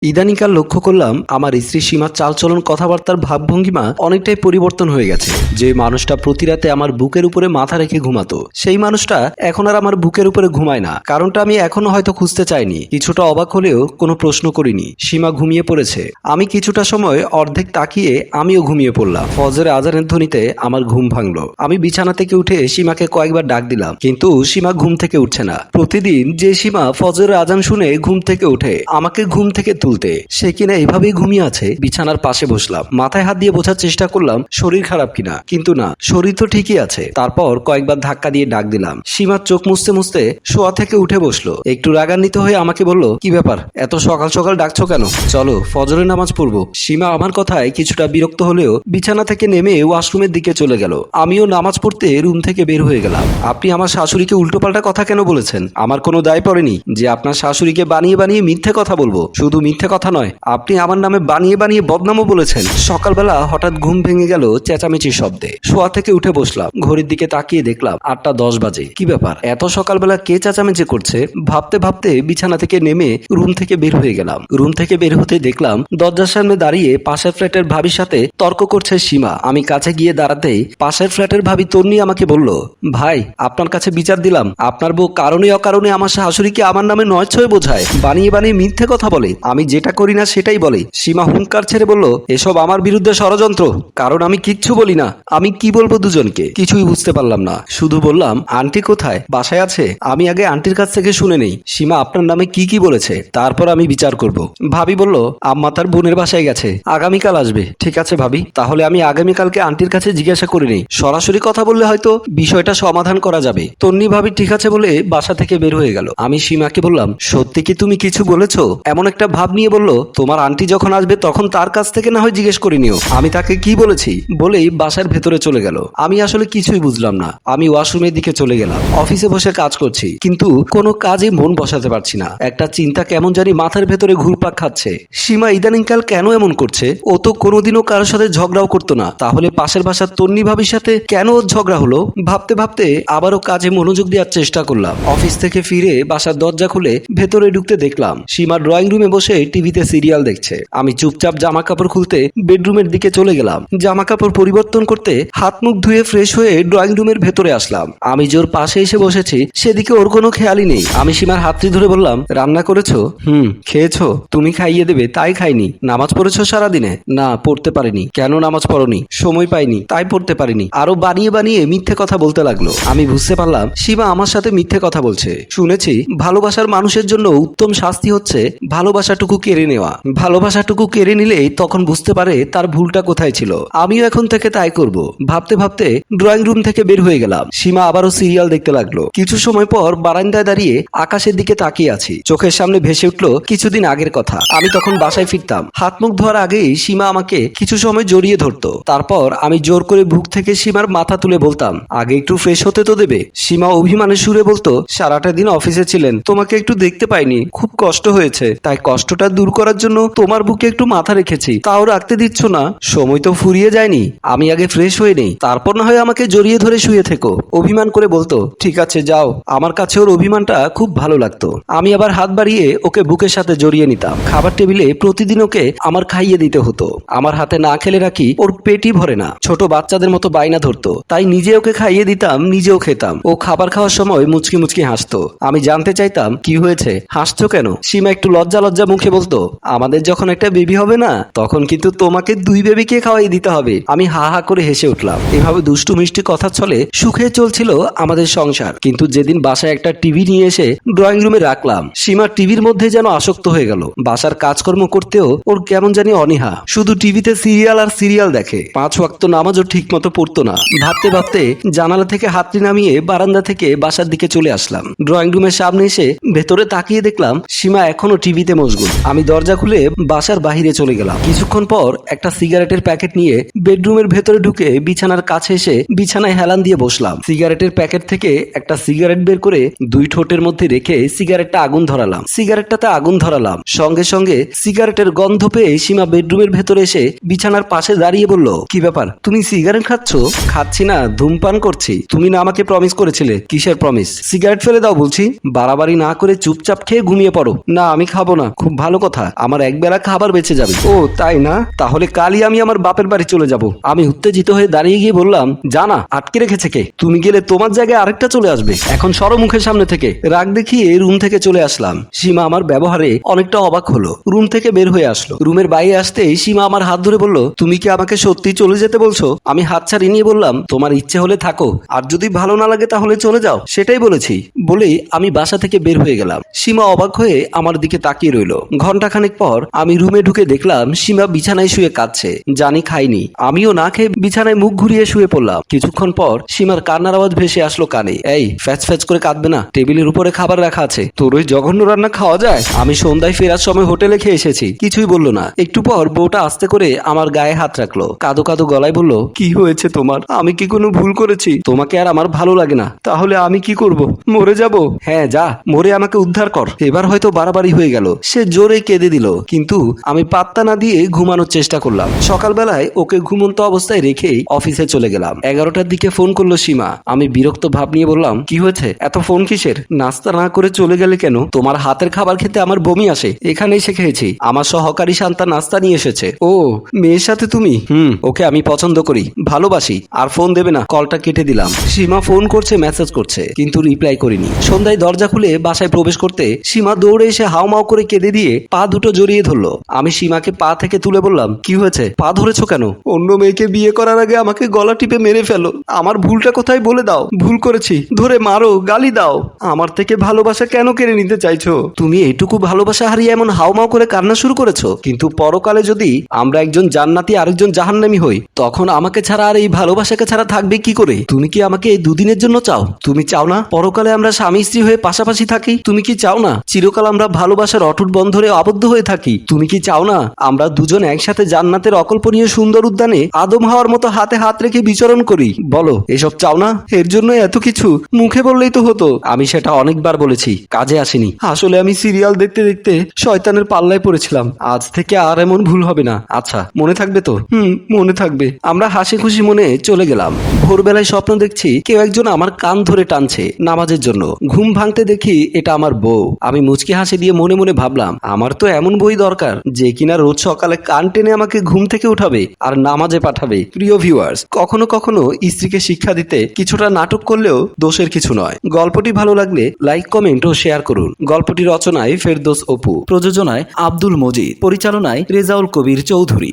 ইদানিংকাল লক্ষ্য করলাম আমার স্ত্রী সীমার চালচলন কথাবার্তার ভাবভঙ্গিমা অনেকটাই পরিবর্তন হয়ে গেছে। যে মানুষটা প্রতি রাতে আমার বুকের উপরে মাথা রেখে ঘুমাতো সেই মানুষটা এখন আর আমার বুকের উপরে ঘুমায় না। কারণটা আমি এখনো হয়তো খুঁজতে চাইনি। কিছুটা অবাক হলেও কোনো প্রশ্ন করিনি। সীমা ঘুমিয়ে পড়েছে। আমি কিছুটা সময় অর্ধেক তাকিয়ে আমিও ঘুমিয়ে পড়লাম। ফজরের আজানের ধ্বনিতে আমার ঘুম ভাঙলো। আমি বিছানা থেকে উঠে সীমাকে কয়েকবার ডাক দিলাম, কিন্তু সীমা ঘুম থেকে উঠছে না। প্রতিদিন যে সীমা ফজরের আজান শুনে ঘুম থেকে উঠে আমাকে ঘুম থেকে তুলতে, সে কিনা এভাবেই ঘুমিয়ে আছে। বিছানার পাশে বসলাম, মাথায় হাত দিয়ে বোঝার চেষ্টা করলাম শরীর খারাপ কিনা, কিন্তু না, শরীর তো ঠিকই আছে। তারপর কয়েকবার ধাক্কা দিয়ে ডাক দিলাম। সীমা চোখ মুছতে মুছতে শোয়া থেকে উঠে বসলো। একটু রাগান্বিত হয়ে আমাকে বলল, কি ব্যাপার, এত সকাল সকাল ডাকছো কেন? চলো ফজরের নামাজ পড়বো। সীমা আমার কথায় কিছুটা বিরক্ত হলেও বিছানা থেকে নেমে ওয়াশরুমের দিকে চলে গেল। আমিও নামাজ পড়তে রুম থেকে বের হয়ে গেলাম। আপনি আমার শাশুড়িকে উল্টোপাল্টা কথা কেন বলেছেন? আমার কোনো দায় পড়েনি যে আপনার শাশুড়িকে বানিয়ে বানিয়ে মিথ্যে কথা বলবো। শুধু মিথ্যে কথা নয়, আপনি আমার নামে বানিয়ে বানিয়ে বদনামও বলেছেন। সকালবেলা হঠাৎ ঘুম ভেঙে গেল চেঁচামেচির শব্দে। শোয়া থেকে উঠে বসলাম। ঘড়ির দিকে তাকিয়ে দেখলাম 8টা 10 বাজে। কি ব্যাপার, এত সকালবেলা কে চেঁচামেচি করছে? ভাবতে ভাবতে বিছানা থেকে নেমে রুম থেকে বের হয়ে গেলাম। রুম থেকে বের হতে দেখলাম দরজার সামনে দাঁড়িয়ে পাশের ফ্ল্যাটের ভাবির সাথে তর্ক করছে সীমা। আমি কাছে গিয়ে দাঁড়াতেই পাশের ফ্ল্যাটের ভাবি তন্নি আমাকে বলল, ভাই আপনার কাছে বিচার দিলাম, আপনার বউ কারণে অকারণে আমার শাশুড়িকে আমার নামে নয় ছয় বোঝায়, বানিয়ে বানিয়ে মিথ্যে কথা বলে, আমি যেটা করি না সেটাই বলে। সীমা হুঙ্কার ছেড়ে বলল, এসব আমার বিরুদ্ধে ষড়যন্ত্র, কারণ আমি কিচ্ছু বলি না। আমি কি বলবো দুজনকে কিছুই বুঝতে পারলাম না। শুধু বললাম, আন্টি কোথায়? বাসায় আছে? আমি আগে আন্টির কাছ থেকে শুনে নেই সীমা আপনার নামে কি কি বলেছে, তারপর আমি বিচার করব। ভাবি বলল, আম্মা তার বোনের বাসায় গেছে, আগামীকাল আসবে। ঠিক আছে ভাবি, তাহলে আমি আগামীকালকে আন্টির কাছে জিজ্ঞাসা করে নেই। সরাসরি কথা বললে হয়তো বিষয়টা সমাধান করা যাবে। তন্নি ভাবি ঠিক আছে বলে বাসা থেকে বের হয়ে গেল। আমি সীমাকে বললাম, সত্যি কি তুমি কিছু বলেছো? এমন একটা ভাব নিয়ে বলল, তোমার আন্টি যখন আসবে তখন তার কাছ থেকে না হয় জিজ্ঞেস করে নিও আমি তাকে কি বলেছি, বলেই বাসার ভেতরে চলে গেল। আমি আসলে কিছুই বুঝলাম না। আমি ওয়াশরুমের দিকে চলে গেলাম। অফিসে বসে কাজ করছি, কিন্তু কোনো কাজে মন বসাতে পারছি না। একটা চিন্তা কেমন জানি মাথার ভেতরে ঘুরপাক খাচ্ছে। সীমা ইদানিংকাল কেন এমন করছে? ও তো কোনোদিনও কারোর সাথে ঝগড়াও করতো না, তাহলে পাশের বাসার তন্নি ভাবির সাথে কেন ওর ঝগড়া হলো? ভাবতে ভাবতে আবারও কাজে মনোযোগ দেওয়ার চেষ্টা করলাম। অফিস থেকে ফিরে বাসার দরজা খুলে ভেতরে ঢুকতে দেখলাম সীমা ড্রয়িং রুমে বসে টিভিতে সিরিয়াল দেখছে। আমি চুপচাপ জামা কাপড় খুলতে বেডরুমের দিকে চলে গেলাম। জামা কাপড় পরিবর্তন করতে হাত মুখ ধুয়ে ফ্রেশ হয়ে ড্রয়িং রুমের ভেতরে আসলাম। আমি জোর পাশে এসে বসেছি, সেদিকে ওর কোনো খেয়ালই নেই। আমি সীমার হাতটি ধরে বললাম, রান্না করেছো? খেয়েছো? তুমি খাইয়ে দেবে তাই খাইনি। নামাজ পড়েছো সারাদিনে? না, পড়তে পারিনি। কেন নামাজ পড়নি? সময় পাইনি তাই পড়তে পারিনি। আরো বানিয়ে বানিয়ে মিথ্যে কথা বলতে লাগলো। আমি বুঝতে পারলাম সীমা আমার সাথে মিথ্যে কথা বলছে। শুনেছি ভালোবাসার মানুষের জন্য উত্তম শাস্তি হচ্ছে ভালোবাসাটুকু কেড়ে নেওয়া। ভালোবাসাটুকু কেড়ে নিলেই তখন বুঝতে পারে তার ভুলটা কোথায় ছিল। আমিও এখন থেকে তাই করব। ভাবতে ভাবতে ড্রয়িং রুম থেকে বের হয়ে গেলাম। সীমা আবারও সিরিয়াল দেখতে লাগলো। কিছু সময় পর বারান্দায় দাঁড়িয়ে আকাশের দিকে তাকিয়ে আছি। চোখের সামনে ভেসে উঠলো কিছুদিন আগের কথা। আমি তখন বাসায় ফিরতাম। হাত মুখ ধোয়ার আগেই সীমা আমাকে কিছু সময় জড়িয়ে ধরতো। তারপর আমি জোর করে বুক থেকে সীমার মাথা তুলে বলতাম, আগে একটু ফ্রেশ হতে তো দেবে। সীমা অভিমানের সুরে বলতো, সারাটা দিন অফিসে ছিলেন, তোমাকে একটু দেখতে পাইনি, খুব কষ্ট হয়েছে, তাই কষ্টটা দূর করার জন্য তোমার বুকে একটু মাথা রেখেছি, তাও রাখতে দিচ্ছ না। সময় তো ফুরিয়ে যায়নি, আমি আগে ফ্রেশ হয়ে নেই, তারপর না হয় আমাকে জড়িয়ে ধরে শুয়ে থেকো। অভিমান করে বলতো, ঠিক আছে যাও। আমার কাছে ওর অভিমানটা খুব ভালো লাগতো। আমি আবার হাত বাড়িয়ে ওকে বুকের সাথে জড়িয়ে নিতাম। খাবার টেবিলে প্রতিদিন ওকে আমার খাইয়ে দিতে হতো। আমার হাতে না খেলে রাখি ওর পেটই ভরে না। ছোট বাচ্চাদের মতো বায়না ধরতো, তাই নিজে ওকে খাইয়ে দিতাম, নিজেও খেতাম। ও খাবার খাওয়ার সময় মুচকি মুচকি হাসতো। আমি জানতে চাইতাম, কি হয়েছে, হাসছো কেন? সীমা একটু লজ্জা লজ্জা মুখে বলতো, আমাদের যখন একটা বেবি হবে না, তখন কিন্তু তোমাকে 2 বেবিকে খাওয়াই দিতে হবে। আমি হা হা করে হেসে উঠলাম। এভাবে দুষ্টু মিষ্টি কথা চলে সুখে চলছিল আমাদের সংসার। কিন্তু যেদিন বাসায় একটা টিভি নিয়ে এসে ড্রয়িং রুমে রাখলাম, সীমা টিভির মধ্যে যেন আসক্ত হয়ে গেল। বাসার কাজকর্ম করতেও ওর কেমন জানি অনীহা। শুধু টিভিতে সিরিয়াল আর সিরিয়াল দেখে। 5 ওয়াক্ত নামাজও ঠিক মতো পড়তো না। ভাবতে ভাবতে জানালা থেকে হাতটি নামিয়ে বারান্দা থেকে বাসার দিকে চলে আসলাম। ড্রয়িং রুমের সামনে এসে ভেতরে তাকিয়ে দেখলাম সীমা এখনো টিভিতে মশগুল। আমি দরজা খুলে বাসার বাহিরে চলে গেলাম। কিছুক্ষণ পর একটা সিগারেটের প্যাকেট নিয়ে বেডরুমের ভেতরে ঢুকে বিছানার কাছে এসে বিছানায় হেলান দিয়ে বসলাম। সিগারেটের প্যাকেট থেকে একটা সিগারেট বের করে 2 ঠোঁটের মধ্যে রেখে সিগারেটটা আগুন ধরালাম। সিগারেটটাতে আগুন ধরালাম, সঙ্গে সঙ্গে সিগারেটের গন্ধ পেয়ে সীমা বেডরুমের ভেতরে এসে বিছানার পাশে দাঁড়িয়ে বলল, কি ব্যাপার, তুমি সিগারেট খাচ্ছ? খাচ্ছি না, ধূমপান করছি। তুমি না আমাকে প্রমিস করেছিলে। কিসের প্রমিস? সিগারেট ফেলে দাও বলছি। বাড়াবাড়ি না করে চুপচাপ খেয়ে ঘুমিয়ে পড়ো। না আমি খাবো না, খুব ভালো ভালো কথা, আমার একবেলা খাবার বেঁচে যাবে। ও তাই না, তাহলে কালই আমি আমার বাপের বাড়ি চলে যাব। আমি উত্তেজিত হয়ে দাঁড়িয়ে গিয়ে বললাম, জানা আটকে রেখেছে কে? তুমি গেলে তোমার জায়গায় আরেকটা চলে আসবে। এখন সরো মুখের সামনে থেকে। রাগ দেখিয়ে রুম থেকে চলে আসলাম। সীমা আমার ব্যবহারে অনেকটা অবাক হলো, রুম থেকে বের হয়ে আসলো। রুমের বাইরে আসতেই সীমা আমার হাত ধরে বলল, তুমি কি আমাকে সত্যি চলে যেতে বলছো? আমি হাত ছাড়িয়ে নিয়ে বললাম, তোমার ইচ্ছে হলে থাকো, আর যদি ভালো না লাগে তাহলে চলে যাও, সেটাই বলেছি। বলেই আমি বাসা থেকে বের হয়ে গেলাম। সীমা অবাক হয়ে আমার দিকে তাকিয়ে রইল। ঘন্টাখানেক পর আমি রুমে ঢুকে দেখলাম সীমা বিছানায় শুয়ে কাঁদছে। জানি খাইনি, আমিও না খেয়ে বিছানায় মুখ ঘুরিয়ে শুয়ে পড়লাম। কিছুক্ষণ পর সীমার কান্নার আওয়াজ ভেসে আসলো কানে। এই ফ্যাচ ফ্যাচ করে কাঁদবে না, টেবিলের উপরে খাবার রাখা আছে, তোর ওই জঘন্য রান্না খাওয়া যায়? আমি সন্ধ্যায় ফেরার সময় হোটেলে খেয়ে এসেছি। কিছুই বললো না। একটু পর বউটা আস্তে করে আমার গায়ে হাত রাখলো, কাঁদো কাঁদো গলায় বলল, কি হয়েছে তোমার? আমি কি কোনো ভুল করেছি? তোমাকে আর আমার ভালো লাগে না, তাহলে আমি কি করব? মরে যাব? হ্যাঁ যা, মরে আমাকে উদ্ধার কর। এবার হয়তো বাড়াবাড়ি হয়ে গেল। সে জোরে কেঁদে দিল, কিন্তু আমি পাত্তা না দিয়ে ঘুমানোর চেষ্টা করলাম। সকালবেলায় ওকে ঘুমন্ত অবস্থায় রেখেই অফিসে চলে গেলাম। 11টার দিকে ফোন করলো সীমা। আমি বিরক্ত ভাব নিয়ে বললাম, কি হয়েছে, এত ফোন কিসের? নাস্তা না করে চলে গেলে কেন? তোমার হাতের খাবার খেতে আমার বমি আসে, এখানে এসে খেয়েছি। আমার সহকারী শান্তা নাস্তা নিয়ে এসেছে। ও, মেয়ের সাথে তুমি? ওকে আমি পছন্দ করি, ভালোবাসি। আর ফোন দেবে না। কলটা কেটে দিলাম। সীমা ফোন করছে, মেসেজ করছে, কিন্তু রিপ্লাই করিনি। সন্ধ্যায় দরজা খুলে বাসায় প্রবেশ করতে সীমা দৌড়ে এসে হাউমাউ করে কেঁদে দিয়ে পা দুটো জড়িয়ে ধরলো। আমি সীমাকে পা থেকে তুলে বললাম, কি হয়েছে, পা ধরেছো কেন? অন্য মেয়েকে বিয়ে করার আগে আমাকে গলা টিপে মেরে ফেলো। আমার ভুলটা কোথায় বলে দাও। ভুল করেছি, ধরে মারো, গালি দাও। আমার থেকে ভালোবাসা কেন কেড়ে নিতে চাইছো? তুমি এইটুকু ভালোবাসা হারিয়ে এমন হাউমাউ করে কান্না শুরু করেছো। কিন্তু পরকালে যদি আমরা একজন জান্নাতি আরেকজন জাহান্নামী হই, তখন আমাকে ছাড়া আর এই ভালোবাসাকে ছাড়া থাকবে কি করে? তুমি কি আমাকে এই দুদিনের জন্য চাও? তুমি চাও না পরকালে আমরা স্বামী স্ত্রী হয়ে পাশাপাশি থাকি? তুমি কি চাও না চিরকাল আমরা ভালোবাসার অটুট বন্ধনে আবদ্ধ হয়ে থাকি? তুমি কি চাও না আমরা দুজন একসাথে জান্নাতের অকল্পনীয় সুন্দর উদ্যানে আদম হাওয়ার মতো হাতে হাত রেখে বিচরণ করি? বলো, এসব চাও না? এর জন্য এত কিছু মুখে বললেই তো হতো। আমি সেটা অনেকবার বলেছি, কাজে আসেনি। আসলে আমি সিরিয়াল দেখতে দেখতে শয়তানের পাল্লায় পড়েছিলাম। আজ থেকে আর এমন ভুল হবে না। আচ্ছা, মনে থাকবে তো? মনে থাকবে। আমরা হাসি খুশি মনে চলে গেলাম। ভোরবেলায় স্বপ্ন দেখছি কেউ একজন আমার কান ধরে টানছে নামাজের জন্য। ঘুম ভাঙতে দেখি এটা আমার বউ। আমি মুচকি হাসি দিয়ে মনে মনে ভাবলাম, আমার তো এমন বই দরকার যে কিনা রোজ সকালে কান টেনে আমাকে ঘুম থেকে উঠাবে আর নামাজে পাঠাবে। প্রিয় ভিউয়ার্স, কখনো কখনো স্ত্রীকে শিক্ষা দিতে কিছুটা নাটক করলেও দোষের কিছু নয়। গল্পটি ভালো লাগলে লাইক, কমেন্ট ও শেয়ার করুন। গল্পটি রচনায় ফেরদৌস অপু, প্রযোজনায় আব্দুল মজিদ, পরিচালনায় রেজাউল কবির চৌধুরী।